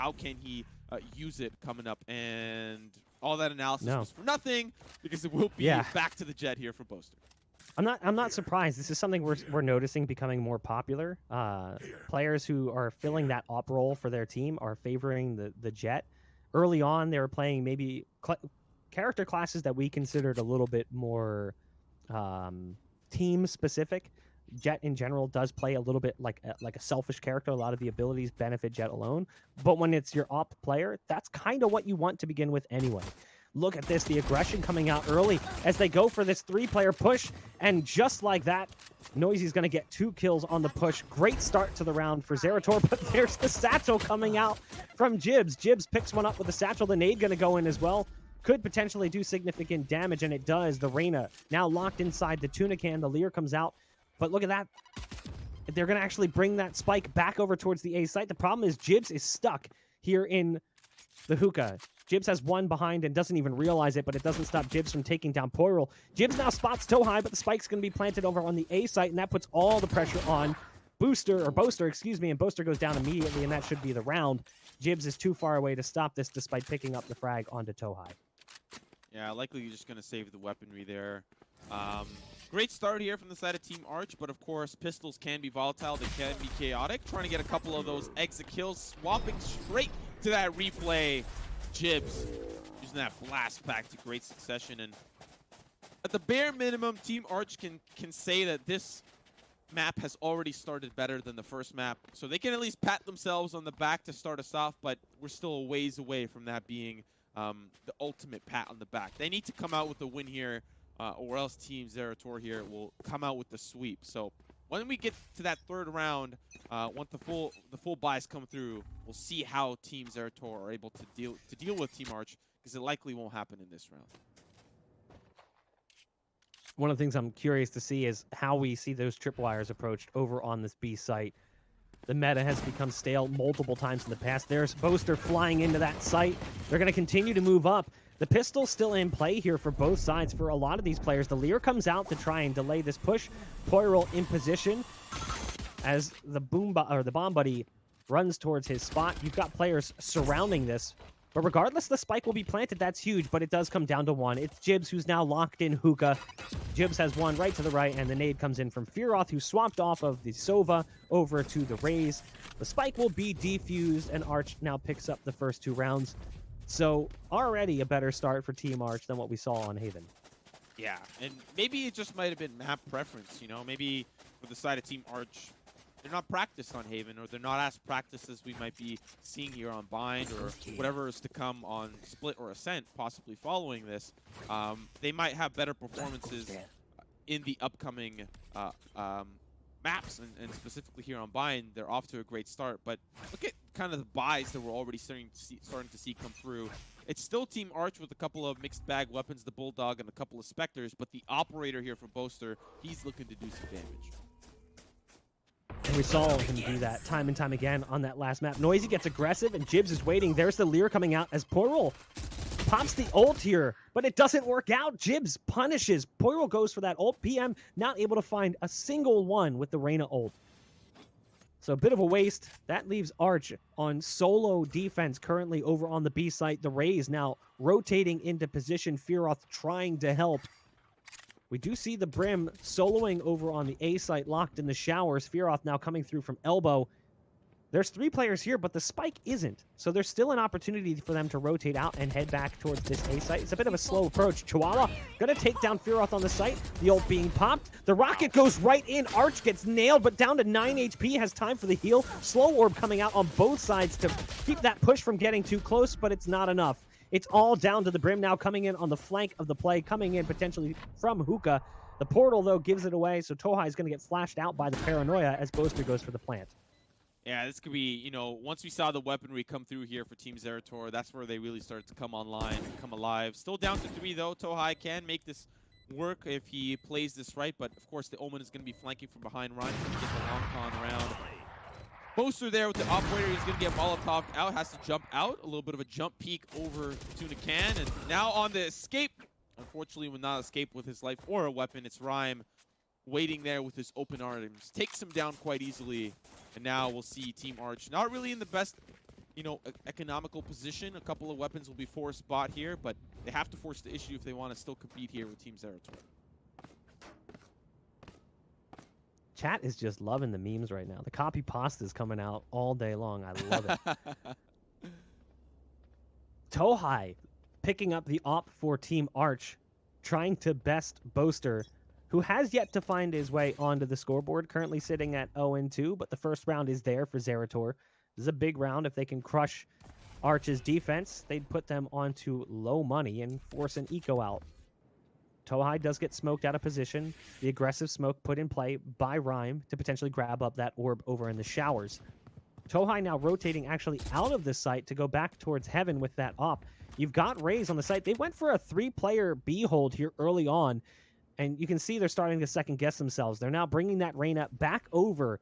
how can he use it coming up. And all that analysis No. was for nothing, because it will be back to the Jet here for Boaster. I'm not surprised. This is something we're noticing becoming more popular. Players who are filling that op role for their team are favoring the Jet. Early on, they were playing maybe character classes that we considered a little bit more team specific. Jet in general does play a little bit like a selfish character. A lot of the abilities benefit Jet alone. But when it's your op player, that's kind of what you want to begin with anyway. Look at this, the aggression coming out early as they go for this 3-player push. And just like that, Noizeeh's going to get 2 kills on the push. Great start to the round for ZeratoR, but there's the satchel coming out from Jbzz. Jbzz picks one up with the satchel. The nade going to go in as well. Could potentially do significant damage, and it does. The Reyna now locked inside the tuna can. The Lear comes out, but look at that. They're going to actually bring that spike back over towards the A site. The problem is Jbzz is stuck here in the hookah. Jbzz has 1 behind and doesn't even realize it, but it doesn't stop Jbzz from taking down Poirel. Jbzz now spots Tohaj, but the spike's going to be planted over on the A site, and that puts all the pressure on Boaster, excuse me, and Boaster goes down immediately, and that should be the round. Jbzz is too far away to stop this, despite picking up the frag onto Tohaj. Yeah, likely you're just going to save the weaponry there. Great start here from the side of Team Arch, but of course, pistols can be volatile. They can be chaotic. Trying to get a couple of those exit kills, swapping straight to that replay. Jbzz using that blast back to great succession. And at the bare minimum, Team Arch can say that this map has already started better than the first map. So they can at least pat themselves on the back to start us off, but we're still a ways away from that being the ultimate pat on the back. They need to come out with a win here, or else Team ZeratoR here will come out with the sweep. So when we get to that 3rd round, once the full buys come through, we'll see how Team ZeratoR are able to deal with Team Arch, because it likely won't happen in this round. One of the things I'm curious to see is how we see those tripwires approached over on this B site. The meta has become stale multiple times in the past. There's Boaster flying into that site. They're going to continue to move up. The pistol's still in play here for both sides for a lot of these players. The Lear comes out to try and delay this push. Poirel in position as the bomb buddy runs towards his spot. You've got players surrounding this. But regardless, the spike will be planted. That's huge, but it does come down to 1. It's Jbzz who's now locked in hookah. Jbzz has 1 right to the right, and the nade comes in from Fearoth, who swapped off of the Sova over to the Raze. The spike will be defused, and Arch now picks up the first 2 rounds. So already a better start for Team Arch than what we saw on Haven. Yeah, and maybe it just might have been map preference, you know? Maybe for the side of Team Arch, they're not practiced on Haven, or they're not as practiced as we might be seeing here on Bind, or whatever is to come on Split or Ascent, possibly following this. They might have better performances in the upcoming maps, and specifically here on Bind, they're off to a great start. But look at kind of the buys that we're already starting to see come through. It's still Team Arch with a couple of mixed bag weapons, the Bulldog and a couple of Spectres, but the operator here for Boaster, he's looking to do some damage. And we saw him do that time and time again on that last map. Noizeeh gets aggressive, and Jbzz is waiting. There's the Lear coming out as Poirel pops the ult here, but it doesn't work out. Jbzz punishes. Poirel goes for that ult. PM not able to find a single one with the Reyna ult. So a bit of a waste. That leaves Arch on solo defense currently over on the B site. The Raze now rotating into position. Fearoth trying to help. We do see the Brim soloing over on the A site, locked in the showers. Fearoth now coming through from elbow. There's 3 players here, but the spike isn't. So there's still an opportunity for them to rotate out and head back towards this A site. It's a bit of a slow approach. Chiwawa gonna take down Fearoth on the site. The ult being popped. The rocket goes right in. Arch gets nailed, but down to 9 HP. Has time for the heal. Slow orb coming out on both sides to keep that push from getting too close, but it's not enough. It's all down to the Brim now coming in on the flank of the play, coming in potentially from hookah. The portal, though, gives it away, so Tohaj is going to get flashed out by the paranoia as Boaster goes for the plant. Yeah, this could be, you know, once we saw the weaponry come through here for Team ZeratoR, that's where they really started to come online and come alive. Still down to 3, though. Tohaj can make this work if he plays this right, but of course the Omen is going to be flanking from behind. Ryan to get the long con around. Boaster there with the operator. He's going to get Molotov out, has to jump out. A little bit of a jump peek over Tuna Can, and now on the escape. Unfortunately, will not escape with his life or a weapon. It's Rhyme waiting there with his open arms. Takes him down quite easily, and now we'll see Team Arch not really in the best, you know, economical position. A couple of weapons will be forced bot here, but they have to force the issue if they want to still compete here with Team ZeratoR. Chat is just loving the memes right now. The copy pasta is coming out all day long. I love it. Tohaj picking up the op for Team Arch, trying to best Boaster, who has yet to find his way onto the scoreboard, currently sitting at 0-2, but the first round is there for ZeratoR. This is a big round. If they can crush Arch's defense, they'd put them onto low money and force an eco out. Tohaj does get smoked out of position. The aggressive smoke put in play by Rhyme to potentially grab up that orb over in the showers. Tohaj now rotating actually out of the site to go back towards Heaven with that op. You've got Raze on the site. They went for a 3-player B hold here early on, and you can see they're starting to second-guess themselves. They're now bringing that Reyna back over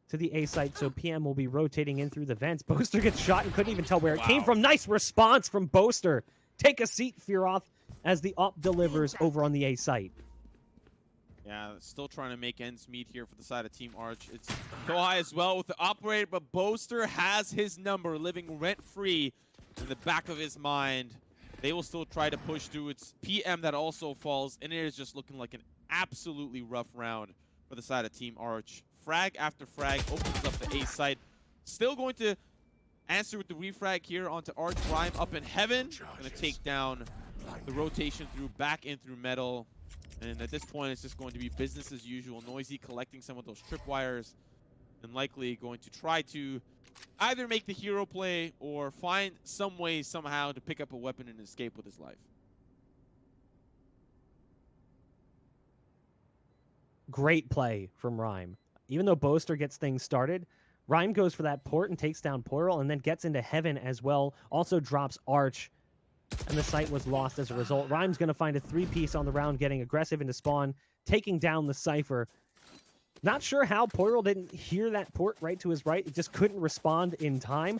to the A site, so PM will be rotating in through the vents. Boaster gets shot and couldn't even tell where it came from. Nice response from Boaster. Take a seat, Fearoth, as the op delivers over on the A site. Yeah, still trying to make ends meet here for the side of Team Arch. It's Tohaj as well with the operator, but Boaster has his number living rent-free in the back of his mind. They will still try to push through. It's PM that also falls, and it is just looking like an absolutely rough round for the side of Team Arch. Frag after frag opens up the A site. Still going to answer with the refrag here onto Arch. Rhyme up in Heaven. Going to take down the rotation through back in through metal. And at this point, it's just going to be business as usual. Noizeeh collecting some of those tripwires and likely going to try to either make the hero play or find some way somehow to pick up a weapon and escape with his life. Great play from Rhyme. Even though Boaster gets things started, Rhyme goes for that port and takes down Portal and then gets into Heaven as well. Also drops Arch, and the site was lost as a result. Rhyme's going to find a 3-piece on the round, getting aggressive into spawn, taking down the Cypher. Not sure how Portal didn't hear that port right to his right. It just couldn't respond in time.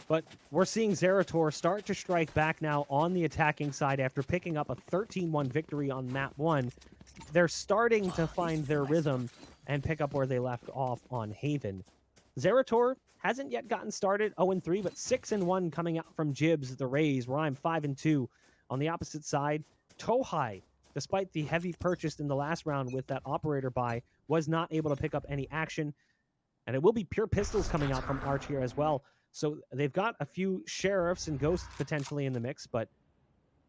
But we're seeing ZeratoR start to strike back now on the attacking side after picking up a 13-1 victory on map 1. They're starting to find their rhythm and pick up where they left off on Haven. ZeratoR hasn't yet gotten started, 0-3, but 6-1 coming out from Jbzz, the Rays. Rhyme 5-2. On the opposite side, Tohaj, despite the heavy purchase in the last round with that operator buy, was not able to pick up any action. And it will be pure pistols coming out from Arch here as well. So they've got a few sheriffs and ghosts potentially in the mix, but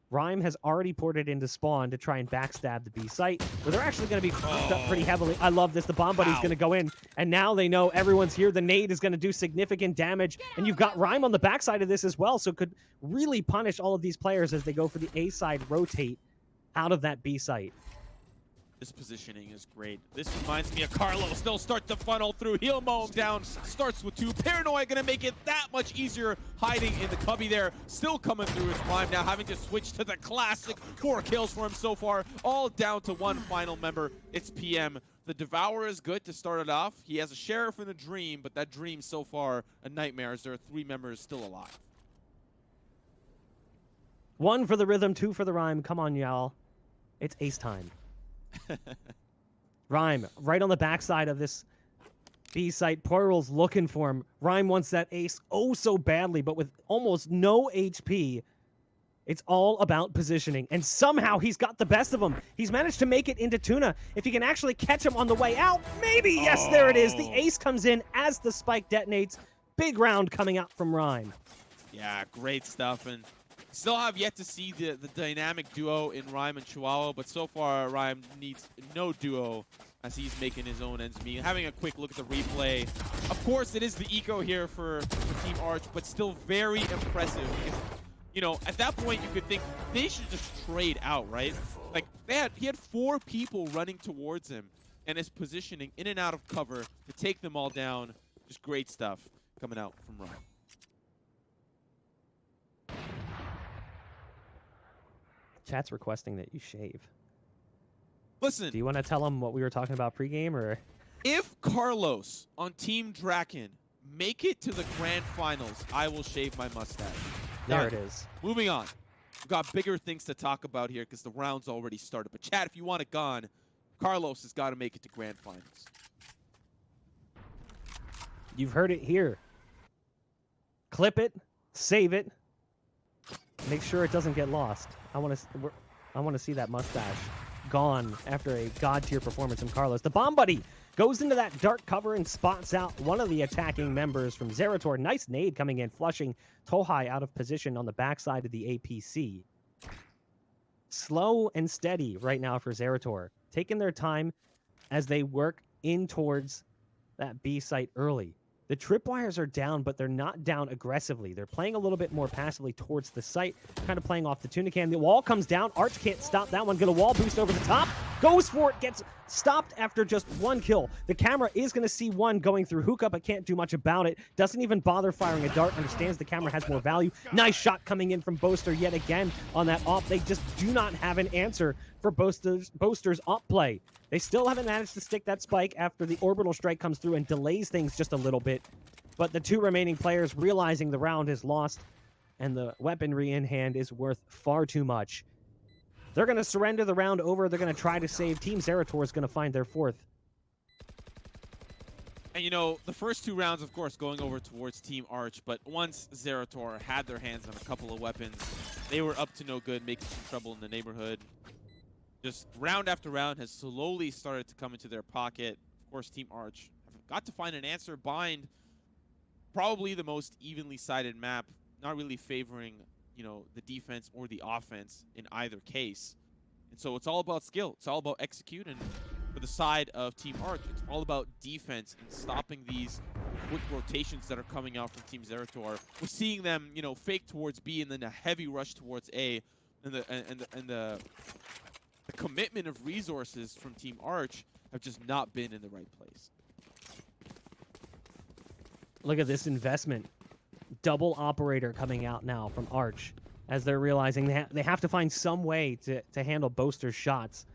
Rhyme has already ported into spawn to try and backstab the B site, where they're actually going to be fucked up pretty heavily. I love this. The bomb buddy's going to go in, and now they know everyone's here. The nade is going to do significant damage, and you've got Rhyme on the backside of this as well, so could really punish all of these players as they go for the A side rotate out of that B site. This positioning is great. This reminds me of Carlos. They'll start to funnel through. He'll mow him down. Starts with 2. Paranoia going to make it that much easier. Hiding in the cubby there. Still coming through his prime now. Having to switch to the classic. 4 kills for him so far. All down to 1 final member. It's PM. The Devourer is good to start it off. He has a Sheriff and a Dream, but that Dream so far a nightmare as there are 3 members still alive. 1 for the rhythm, 2 for the Rhyme. Come on, y'all. It's ace time. Rhyme, right on the backside of this B site. Portal's looking for him. Rhyme wants that ace oh so badly, but with almost no HP. It's all about positioning, and somehow he's got the best of him. He's managed to make it into Tuna. If he can actually catch him on the way out, maybe. Yes, there it is. The ace comes in as the spike detonates. Big round coming out from Rhyme. Yeah, great stuff, and still have yet to see the dynamic duo in Rhyme and Chihuahua, but so far Rhyme needs no duo as he's making his own ends meet. Having a quick look at the replay. Of course, it is the eco here for Team Arch, but still very impressive because, you know, at that point you could think they should just trade out, right? Like, he had 4 people running towards him, and his positioning in and out of cover to take them all down. Just great stuff coming out from Rhyme. Chat's requesting that you shave. Listen. Do you want to tell them what we were talking about pregame, or? If Carlos on Team Draken make it to the grand finals, I will shave my mustache. There it is. Moving on. We've got bigger things to talk about here because the round's already started. But chat, if you want it gone, Carlos has got to make it to grand finals. You've heard it here. Clip it, save it, make sure it doesn't get lost. I want to see that mustache gone after a god-tier performance from Carlos. The bomb buddy goes into that dark cover and spots out one of the attacking members from ZeratoR. Nice nade coming in, flushing Tohaj out of position on the backside of the APC. Slow and steady right now for ZeratoR, taking their time as they work in towards that B site early. The tripwires are down, but they're not down aggressively. They're playing a little bit more passively towards the site, kind of playing off the tuna can. The wall comes down. Arch can't stop that one. Get a wall boost over the top. Goes for it. Gets stopped after just one kill. The camera is going to see one going through hookah, but can't do much about it. Doesn't even bother firing a dart. Understands the camera has more value. Nice shot coming in from Boaster yet again on that op. They just do not have an answer for Boaster's op play. They still haven't managed to stick that spike after the orbital strike comes through and delays things just a little bit. But the two remaining players realizing the round is lost and the weaponry in hand is worth far too much. They're going to surrender the round over. They're going to try to save. Team ZeratoR is going to find their fourth. And you know, the first two rounds, of course, going over towards Team Arch, but once ZeratoR had their hands on a couple of weapons, they were up to no good, making some trouble in the neighborhood. Just round after round has slowly started to come into their pocket. Of course, Team Arch have got to find an answer. Bind, probably the most evenly sided map, not really favoring, you know, the defense or the offense in either case. And so it's all about skill. It's all about execute. And for the side of Team Arch, it's all about defense and stopping these quick rotations that are coming out from Team ZeratoR. We're seeing them, you know, fake towards B and then a heavy rush towards A. And the commitment of resources from Team Arch have just not been in the right place. Look at this investment. Double operator coming out now from Arch as they're realizing they have to find some way to handle Boaster's shots,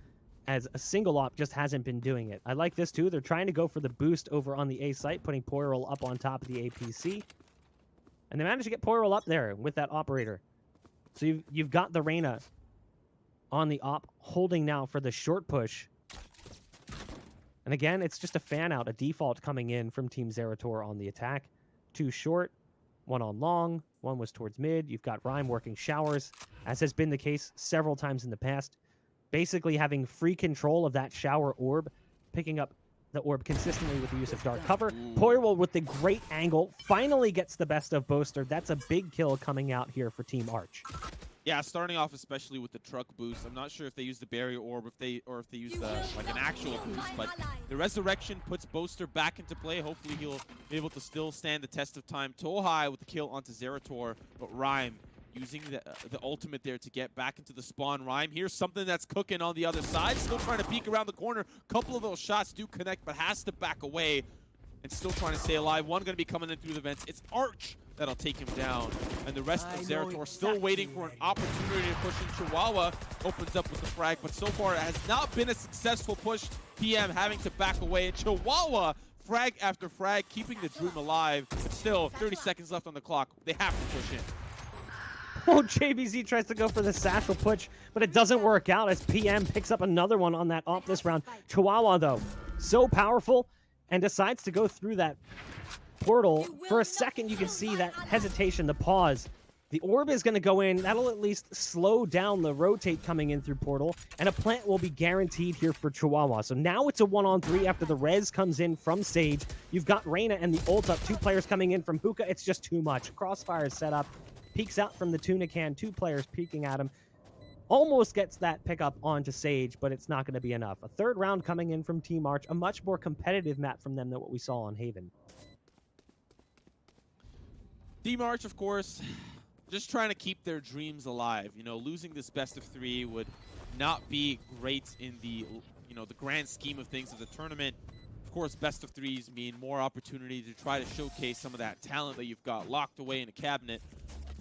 as a single op just hasn't been doing it. I like this too. They're trying to go for the boost over on the A site, putting Poirel up on top of the APC. And they managed to get Poirel up there with that operator. So you've got the Reyna on the op, holding now for the short push. And again, it's just a fan out, a default coming in from Team ZeratoR on the attack. Two short, one on long, one was towards mid. You've got Rhyme working showers, as has been the case several times in the past. Basically having free control of that shower orb, picking up the orb consistently with the use of dark cover. Poirel with the great angle finally gets the best of Boaster. That's a big kill coming out here for Team Arch. Yeah, starting off especially with the truck boost. I'm not sure if they use the barrier orb, if they use the like an actual boost, but the resurrection puts Boaster back into play. Hopefully he'll be able to still stand the test of time. Tohaj with the kill onto ZeratoR, but Rhyme using the ultimate there to get back into the spawn. Rhyme, here's something that's cooking on the other side. Still trying to peek around the corner. A couple of those shots do connect, but has to back away and still trying to stay alive. One going to be coming in through the vents. It's Arch that'll take him down. And the rest of ZeratoR still waiting for an opportunity to push in. Chiwawa opens up with the frag, but so far it has not been a successful push. PM having to back away. And Chiwawa, frag after frag, keeping the Dream alive. But still, 30 seconds left on the clock. They have to push in. Oh, Jbzz tries to go for the satchel push, but it doesn't work out as PM picks up another one on that op this round. Chiwawa, though, so powerful and decides to go through that portal. For a second, you can see that hesitation, the pause. The orb is going to go in. That'll at least slow down the rotate coming in through portal, and a plant will be guaranteed here for Chiwawa. So now it's a 1-on-3 after the res comes in from Sage. You've got Reyna and the ult up. Two players coming in from Hookah. It's just too much. Crossfire is set up. Peeks out from the tuna can. Two players peeking at him. Almost gets that pickup onto Sage, but it's not going to be enough. A third round coming in from Team Arch. A much more competitive map from them than what we saw on Haven. Team Arch, of course, just trying to keep their dreams alive. You know, losing this best of 3 would not be great in the, you know, the grand scheme of things of the tournament. Of course, best of 3s mean more opportunity to try to showcase some of that talent that you've got locked away in a cabinet.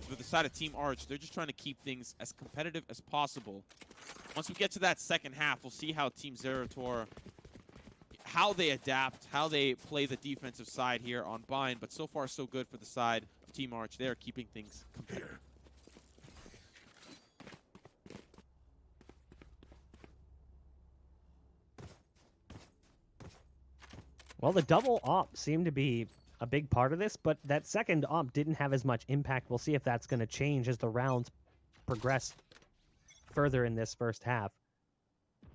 For the side of Team Arch, they're just trying to keep things as competitive as possible. Once we get to that second half, we'll see how Team ZeratoR, how they adapt, how they play the defensive side here on Bind. But so far, so good for the side of Team Arch. They are keeping things competitive. Well, the double op seemed to be a big part of this, but that second op didn't have as much impact. We'll see if that's going to change as the rounds progress further in this first half.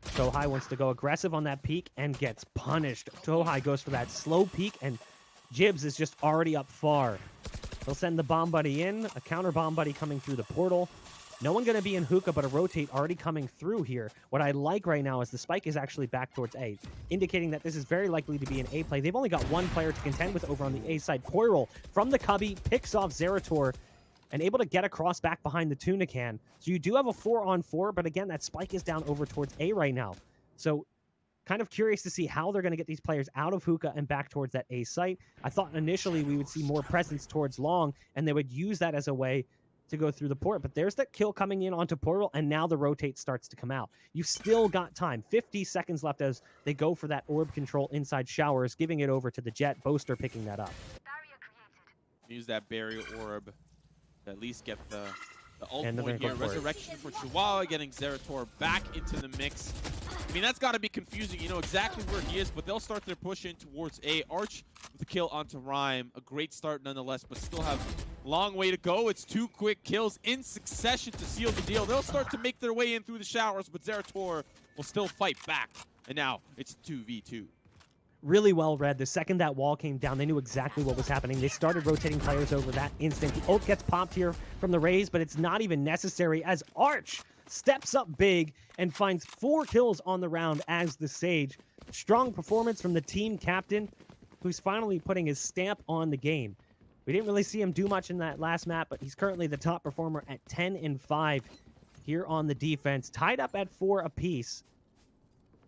Tohaj wants to go aggressive on that peak and gets punished. Tohaj goes for that slow peak, and Jbzz is just already up far. They'll send the bomb buddy in, a counter bomb buddy coming through the portal. No one going to be in hookah, but a rotate already coming through here. What I like right now is the spike is actually back towards A, indicating that this is very likely to be an A play. They've only got one player to contend with over on the A side. Poirel from the cubby picks off ZeratoR and able to get across back behind the tuna can. So you do have a 4-on-4, but again, that spike is down over towards A right now. So kind of curious to see how they're going to get these players out of hookah and back towards that A site. I thought initially we would see more presence towards long, and they would use that as a way to go through the port, but there's that kill coming in onto Poirel, and now the rotate starts to come out. You've still got time. 50 seconds left as they go for that orb control inside showers, giving it over to the Jet. Boaster picking that up. Use that barrier orb to at least get the ult point here. Resurrection for Chihuahua, getting ZeratoR back into the mix. I mean, that's got to be confusing. You know exactly where he is, but they'll start their push in towards A. Arch with the kill onto Rhyme. A great start nonetheless, but still have a long way to go. It's 2 quick kills in succession to seal the deal. They'll start to make their way in through the showers, but ZeratoR will still fight back. And now it's 2v2. Really well read. The second that wall came down, they knew exactly what was happening. They started rotating players over that instant. The ult gets popped here from the Raze, but it's not even necessary as Arch steps up big and finds 4 kills on the round as the Sage. Strong performance from the team captain, who's finally putting his stamp on the game. We didn't really see him do much in that last map, but he's currently the top performer at 10-5 here on the defense, tied up at 4 apiece.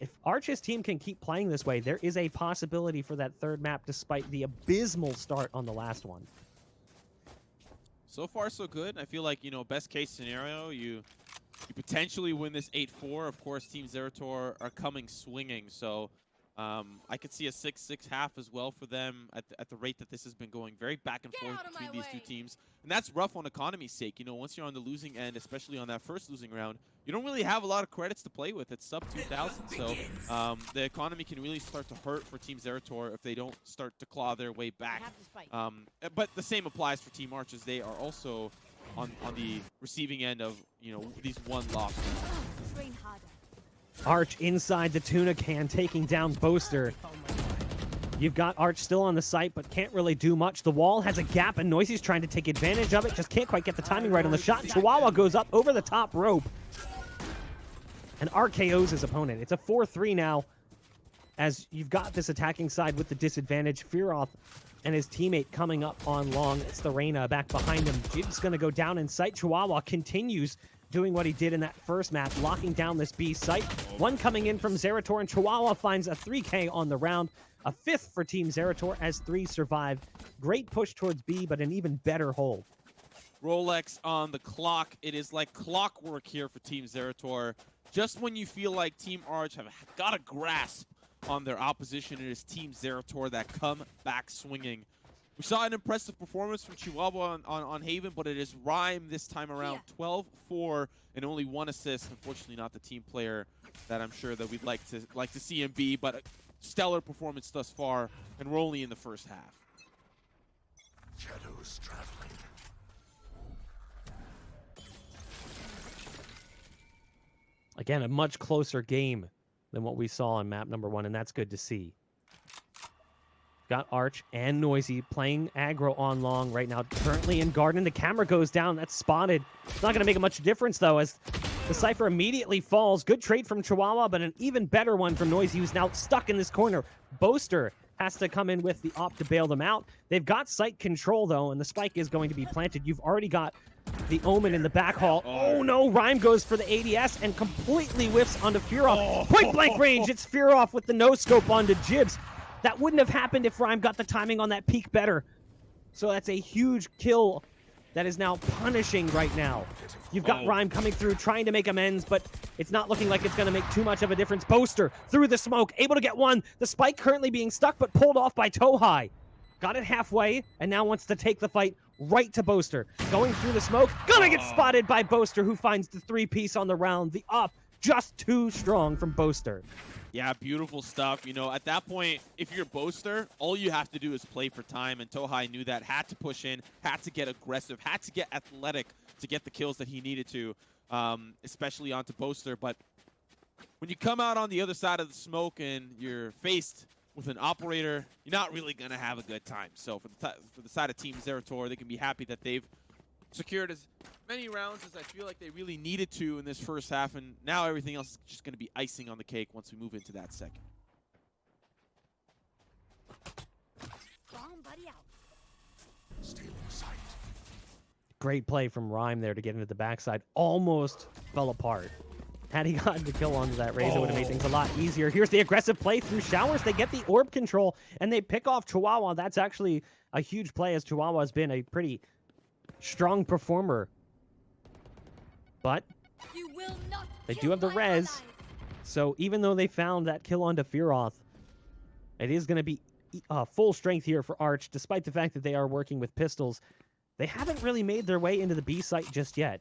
If Arch's team can keep playing this way, there is a possibility for that third map despite the abysmal start on the last one. So far, so good. I feel like, you know, best case scenario, you potentially win this 8-4. Of course, Team ZeratoR are coming swinging, so I could see a 6-6 half as well for them at the rate that this has been going. Very back and forth between these two teams. And that's rough on economy's sake. You know, once you're on the losing end, especially on that first losing round, you don't really have a lot of credits to play with. It's sub 2,000, so the economy can really start to hurt for Team ZeratoR if they don't start to claw their way back. But the same applies for Team Arch, as they are also on the receiving end of, you know, these one loss. Arch inside the tuna can, taking down Boaster. You've got Arch still on the site, but can't really do much. The wall has a gap, and Noizeeh's trying to take advantage of it. Just can't quite get the timing right on the shot. Chihuahua goes up over the top rope and RKOs his opponent. It's a 4-3 now, as you've got this attacking side with the disadvantage. Fearoth and his teammate coming up on long. It's the Reyna back behind him. Jbzz going to go down in sight. Chihuahua continues doing what he did in that first map, locking down this B site. One coming in from ZeratoR, and Chihuahua finds a 3K on the round. A 5th for Team ZeratoR as 3 survive. Great push towards B, but an even better hold. Rolex on the clock. It is like clockwork here for Team ZeratoR. Just when you feel like Team Arch have got a grasp on their opposition, it is Team ZeratoR that come back swinging. We saw an impressive performance from Chihuahua on Haven, but it is Rhyme this time around. 12-4 and only 1 assist. Unfortunately, not the team player that I'm sure that we'd like to see him be, but a stellar performance thus far, and we're only in the first half. Shadows traveling. Again, a much closer game than what we saw on map number 1, and that's good to see. Got Arch and Noizeeh playing aggro on long right now. Currently in Garden. The camera goes down. That's spotted. It's not going to make a much difference, though, as the Cypher immediately falls. Good trade from Chihuahua, but an even better one from Noizeeh, who's now stuck in this corner. Boaster has to come in with the op to bail them out. They've got site control, though, and the spike is going to be planted. You've already got the Omen in the back hall. Oh, no. Rhyme goes for the ADS and completely whiffs onto Fearoth. Point-blank range. It's Fearoth with the no-scope onto Jbzz. That wouldn't have happened if Rhyme got the timing on that peak better. So that's a huge kill that is now punishing right now. You've got Rhyme coming through, trying to make amends, but it's not looking like it's going to make too much of a difference. Boaster through the smoke, able to get one. The spike currently being stuck, but pulled off by Tohaj. Got it halfway, and now wants to take the fight right to Boaster. Going through the smoke, gonna get spotted by Boaster, who finds the 3-piece on the round. The up just too strong from Boaster. Yeah, beautiful stuff. You know, at that point, if you're Boaster, all you have to do is play for time, and Tohaj knew that, had to push in, had to get aggressive, had to get athletic to get the kills that he needed to, especially onto Boaster. But when you come out on the other side of the smoke and you're faced with an operator, you're not really going to have a good time. So for the side of Team ZeratoR, they can be happy that they've secured as many rounds as I feel like they really needed to in this first half, and now everything else is just going to be icing on the cake once we move into that second. Great play from Rhyme there to get into the backside. Almost fell apart. Had he gotten the kill onto that Raze, it would have made things a lot easier. Here's the aggressive play through showers. They get the orb control, and they pick off Chiwawa. That's actually a huge play, as Chiwawa has been a pretty strong performer. But they do have the res, so even though they found that kill onto Fearoth, it is going to be full strength here for Arch, despite the fact that they are working with pistols. They haven't really made their way into the B site just yet.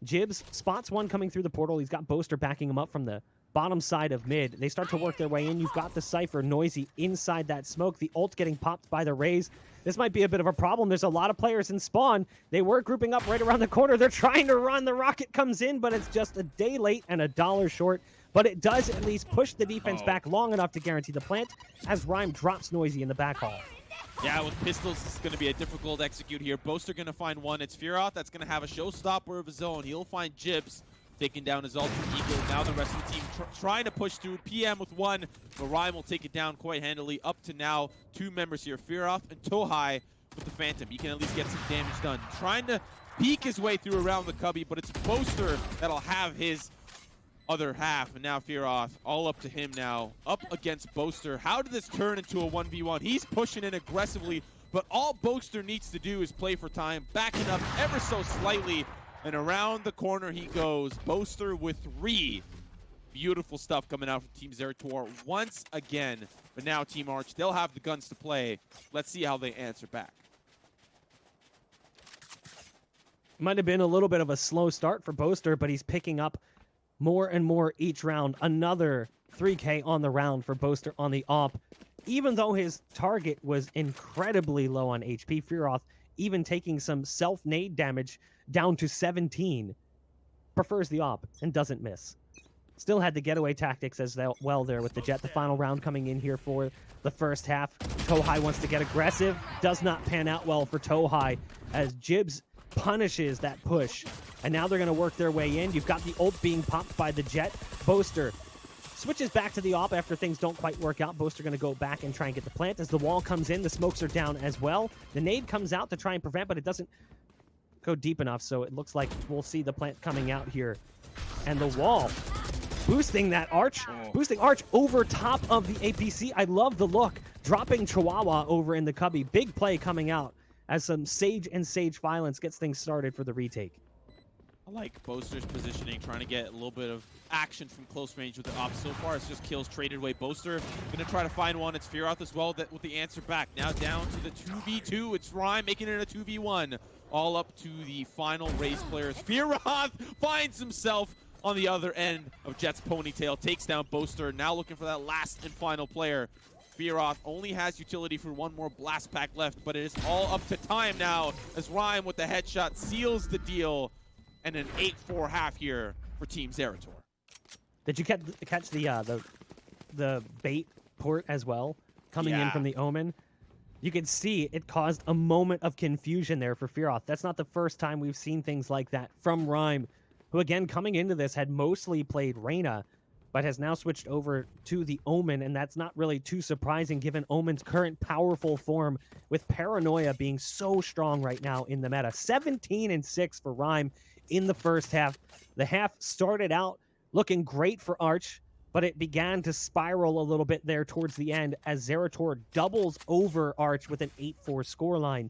Jbzz spots one coming through the portal. He's got Boaster backing him up from the bottom side of mid. They start to work their way in. You've got the Cypher, Noizeeh inside that smoke. The ult getting popped by the Raze. This might be a bit of a problem. There's a lot of players in spawn. They were grouping up right around the corner. They're trying to run. The rocket comes in, but it's just a day late and $1 short. But it does at least push the defense back long enough to guarantee the plant as Rhyme drops Noizeeh in the back hall. Yeah, with pistols, it's going to be a difficult execute here. Boaster going to find one. It's Fearoth that's going to have a showstopper of his own. He'll find Jbzz taking down his Ultra Eagle. Now the rest of the team trying to push through. PM with one, but Rhyme will take it down quite handily. Up to now, 2 members here, Fearoth and Tohaj with the Phantom. He can at least get some damage done. Trying to peek his way through around the cubby, but it's Boaster that'll have his other half, and now Fearoth, all up to him now, up against Boaster. How did this turn into a 1v1? He's pushing in aggressively, but all Boaster needs to do is play for time, backing up ever so slightly, and around the corner he goes. Boaster with 3. Beautiful stuff coming out from Team ZeratoR once again, but now Team Arch, they'll have the guns to play. Let's see how they answer back. Might have been a little bit of a slow start for Boaster, but he's picking up more and more each round. Another 3K on the round for Boaster on the op. Even though his target was incredibly low on HP, Fearoth even taking some self-nade damage down to 17. Prefers the op and doesn't miss. Still had the getaway tactics as well there with the Jet. The final round coming in here for the first half. Tohaj wants to get aggressive. Does not pan out well for Tohaj as Jbzz punishes that push. And now they're going to work their way in. You've got the ult being popped by the Jet. Boaster switches back to the op after things don't quite work out. Boaster going to go back and try and get the plant. As the wall comes in, the smokes are down as well. The nade comes out to try and prevent, but it doesn't go deep enough, so it looks like we'll see the plant coming out here. And the wall boosting that Arch. Boosting Arch over top of the APC. I love the look. Dropping Chiwawa over in the cubby. Big play coming out as some Sage and Sage violence gets things started for the retake. I like Boaster's positioning, trying to get a little bit of action from close range with the op. So far, it's just kills traded away. Boaster going to try to find one. It's Fearoth as well that with the answer back. Now down to the 2v2. It's Rhyme making it a 2v1. All up to the final Raze players. Fearoth finds himself on the other end of Jet's ponytail. Takes down Boaster. Now looking for that last and final player. Fearoth only has utility for one more blast pack left, but it is all up to time now as Rhyme with the headshot seals the deal. And an 8-4 half here for Team ZeratoR. Did you catch the bait port as well coming in from the Omen? You can see it caused a moment of confusion there for Fearoth. That's not the first time we've seen things like that from Rhyme, who again coming into this had mostly played Reyna, but has now switched over to the Omen, and that's not really too surprising given Omen's current powerful form with Paranoia being so strong right now in the meta. 17-6 for Rhyme in the first half. The half started out looking great for Arch, but it began to spiral a little bit there towards the end as ZeratoR doubles over Arch with an 8-4 scoreline.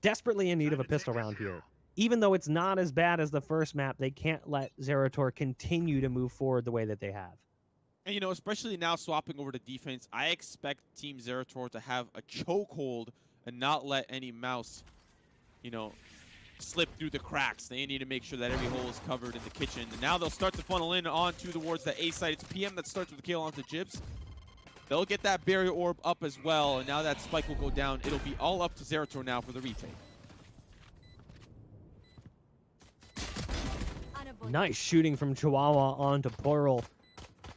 Desperately in need of a pistol round here. Even though it's not as bad as the first map, they can't let ZeratoR continue to move forward the way that they have. And, you know, especially now swapping over to defense, I expect Team ZeratoR to have a chokehold and not let any mouse, you know, slip through the cracks. They need to make sure that every hole is covered in the kitchen. And now they'll start to funnel in onto towards the A side. It's PM that starts with the kill onto Jbzz. They'll get that barrier orb up as well, and now that spike will go down. It'll be all up to ZeratoR now for the retake. Nice shooting from Chiwawa onto Plural.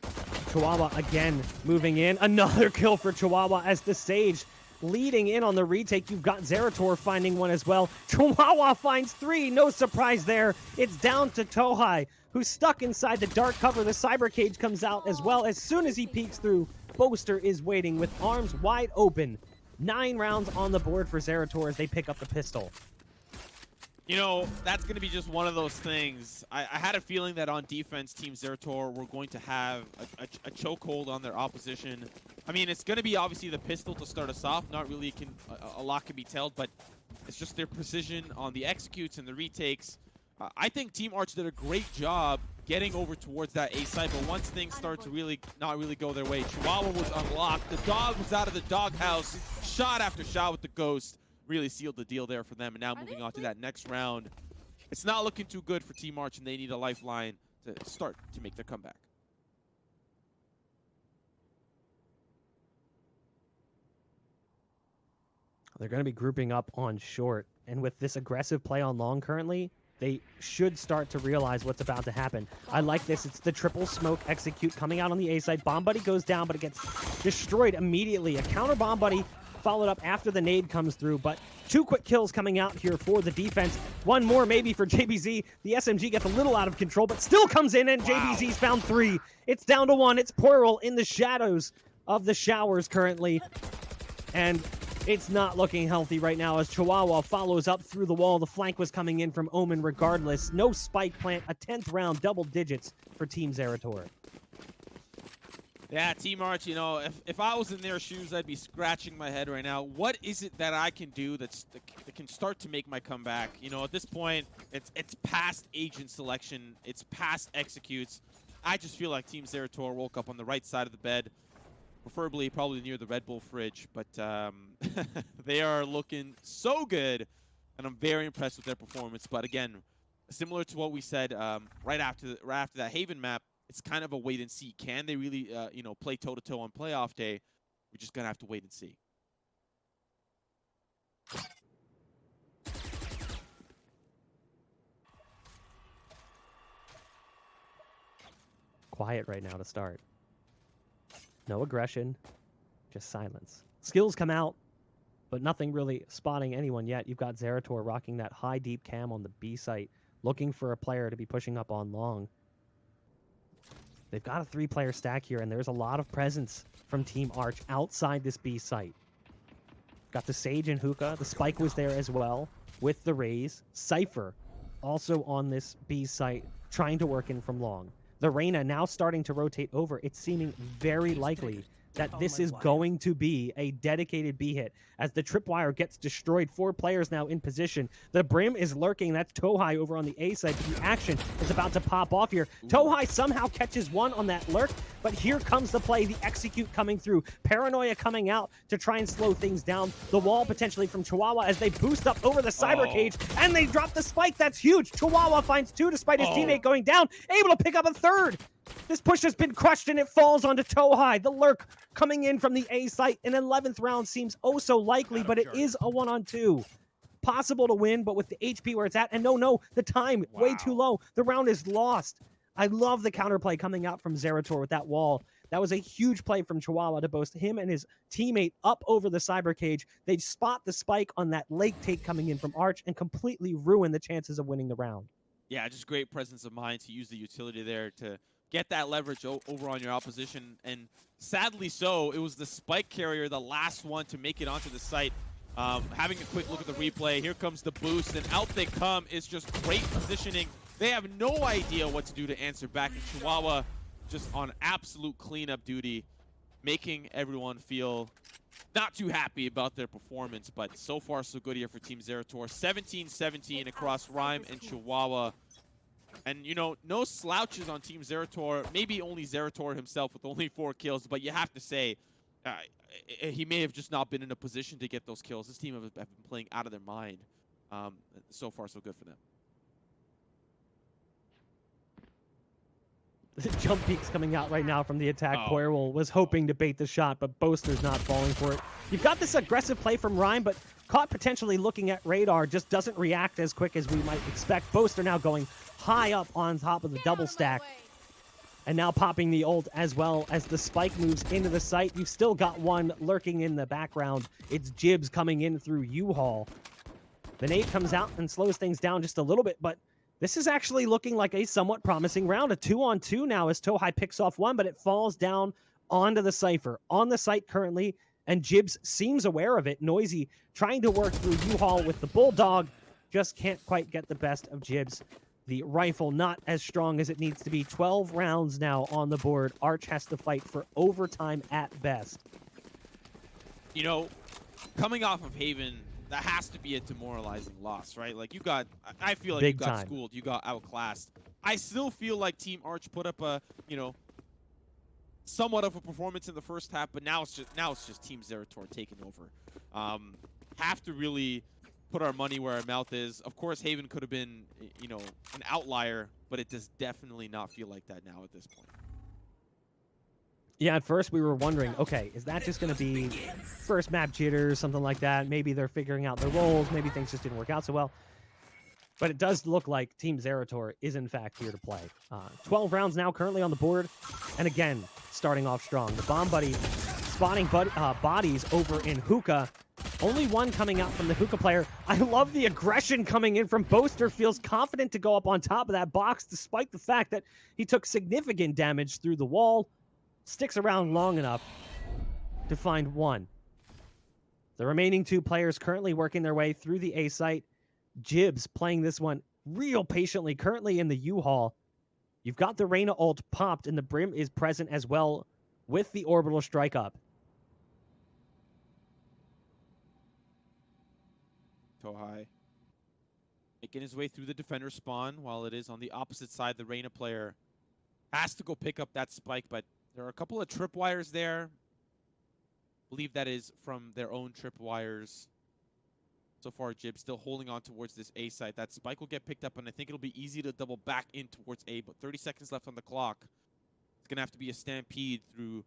Chiwawa again moving in. Another kill for Chiwawa as the Sage leading in on the retake. You've got ZeratoR finding one as well. Chiwawa finds 3. No surprise there. It's down to Tohaj, who's stuck inside the dark cover. The cyber cage comes out as well. As soon as he peeks through, Boaster is waiting with arms wide open. 9 rounds on the board for ZeratoR as they pick up the pistol. You know, that's going to be just one of those things. I had a feeling that on defense, Team ZeratoR were going to have a chokehold on their opposition. I mean, it's going to be obviously the pistol to start us off. Not really a lot can be told, but it's just their precision on the executes and the retakes. I think Team Arch did a great job getting over towards that A side, but once things start to not really go their way, Chiwawa was unlocked. The dog was out of the doghouse. Shot after shot with the ghost. Really sealed the deal there for them. And now moving on to that next round. It's not looking too good for Team Arch, and they need a lifeline to start to make their comeback. They're going to be grouping up on short. And with this aggressive play on long currently, they should start to realize what's about to happen. I like this. It's the triple smoke execute coming out on the A side. Bomb Buddy goes down, but it gets destroyed immediately. A counter Bomb Buddy followed up after the nade comes through, but 2 quick kills coming out here for the defense. 1 more maybe for Jbzz. The SMG gets a little out of control, but still comes in, and Jbz's found 3. It's down to 1. It's Plural in the shadows of the showers currently, and it's not looking healthy right now as Chiwawa follows up through the wall. The flank was coming in from Omen regardless. No spike plant, a 10th round, double digits for Team ZeratoR. Yeah, Team Arch, you know, if I was in their shoes, I'd be scratching my head right now. What is it that I can do that can start to make my comeback? You know, at this point, it's past agent selection. It's past executes. I just feel like Team ZeratoR woke up on the right side of the bed, preferably probably near the Red Bull fridge. But they are looking so good, and I'm very impressed with their performance. But again, similar to what we said right after that Haven map, it's kind of a wait and see. Can they really, you know, play toe-to-toe on playoff day? We're just going to have to wait and see. Quiet right now to start. No aggression, just silence. Skills come out, but nothing really spotting anyone yet. You've got ZeratoR rocking that high deep cam on the B site, looking for a player to be pushing up on long. They've got a 3-player stack here, and there's a lot of presence from Team Arch outside this B site. Got the Sage and Hookah. The Spike was there as well with the Raze. Cypher also on this B site, trying to work in from long. The Reyna now starting to rotate over. It's seeming very likely that this is going to be a dedicated B hit as the tripwire gets destroyed. 4 players now in position. The Brim is lurking. That's Tohaj over on the A side. But the action is about to pop off here. Tohaj somehow catches one on that lurk, but here comes the play, the execute coming through. Paranoia coming out to try and slow things down. The wall potentially from Chiwawa as they boost up over the cyber cage, and they drop the spike. That's huge. Chiwawa finds 2 despite his teammate going down, able to pick up a 3rd. This push has been crushed, and it falls onto Tohaj. The lurk coming in from the A site. An 11th round seems oh so likely, but it is a 1-on-2. Possible to win, but with the HP where it's at, and no, the time way too low. The round is lost. I love the counterplay coming out from ZeratoR with that wall. That was a huge play from Chiwawa to boast him and his teammate up over the cyber cage. They spot the spike on that lake take coming in from Arch and completely ruin the chances of winning the round. Yeah, just great presence of mind to use the utility there to get that leverage over on your opposition. And sadly so, it was the spike carrier, the last one to make it onto the site. Having a quick look at the replay, here comes the boost, and out they come. Is just great positioning. They have no idea what to do to answer back, and Chiwawa just on absolute cleanup duty, making everyone feel not too happy about their performance. But so far so good here for Team ZeratoR. 17-17 across Rhyme and Chiwawa. And, you know, no slouches on Team ZeratoR. Maybe only ZeratoR himself with only 4 kills, but you have to say, he may have just not been in a position to get those kills. This team have been playing out of their mind. So far, so good for them. The jump peek's coming out right now from the attack. Oh. Poirel was hoping to bait the shot, but Boaster's not falling for it. You've got this aggressive play from Rhyme, but caught potentially looking at radar, just doesn't react as quick as we might expect. Boaster now going high up on top of the double stack. And now popping the ult as well as the spike moves into the site. You've still got one lurking in the background. It's Jbzz coming in through U-Haul. The nade comes out and slows things down just a little bit, but this is actually looking like a somewhat promising round. A 2-on-2 now as Tohaj picks off one, but it falls down onto the Cypher. On the site currently, and Jbzz seems aware of it. Noizeeh trying to work through U-Haul with the Bulldog. Just can't quite get the best of Jbzz. The rifle not as strong as it needs to be. 12 rounds now on the board. Arch has to fight for overtime at best. You know, coming off of Haven, that has to be a demoralizing loss, right? Like, you got, I feel like Big you got time. schooled, you got outclassed. I still feel like Team Arch put up a, you know, somewhat of a performance in the first half, but now it's just Team ZeratoR taking over. Have to really put our money where our mouth is. Of course, Haven could have been, you know, an outlier, but it does definitely not feel like that now at this point. Yeah, at first we were wondering, okay, is that just going to be first map jitters, something like that? Maybe they're figuring out their roles. Maybe things just didn't work out so well. But it does look like Team ZeratoR is, in fact, here to play. 12 rounds now currently on the board. And again, starting off strong. The Bomb Buddy spotting bodies over in Hookah. Only one coming out from the Hookah player. I love the aggression coming in from Boaster. Feels confident to go up on top of that box, despite the fact that he took significant damage through the wall. Sticks around long enough to find one. The remaining two players currently working their way through the A site. Jbzz playing this one real patiently, currently in the U-Haul. You've got the Reyna ult popped, and the Brim is present as well with the orbital strike up. Tohaj making his way through the defender spawn while it is on the opposite side. The Reyna player has to go pick up that spike, but there are a couple of tripwires there. I believe that is from their own tripwires. So far, Jbzz still holding on towards this A site. That spike will get picked up, and I think it'll be easy to double back in towards A, but 30 seconds left on the clock. It's going to have to be a stampede through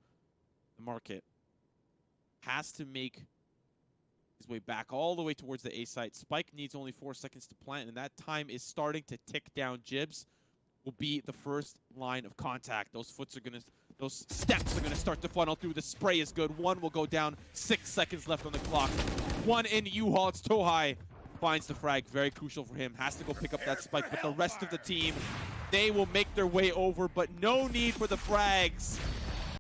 the market. Has to make his way back all the way towards the A site. Spike needs only 4 seconds to plant, and that time is starting to tick down. Jbzz will be the first line of contact. Those steps are gonna start to funnel through. The spray is good. One will go down. 6 seconds left on the clock. One in U-Haul. It's Tohaj. Finds the frag. Very crucial for him. Has to go pick up that spike. But the rest of the team, they will make their way over. But no need for the frags.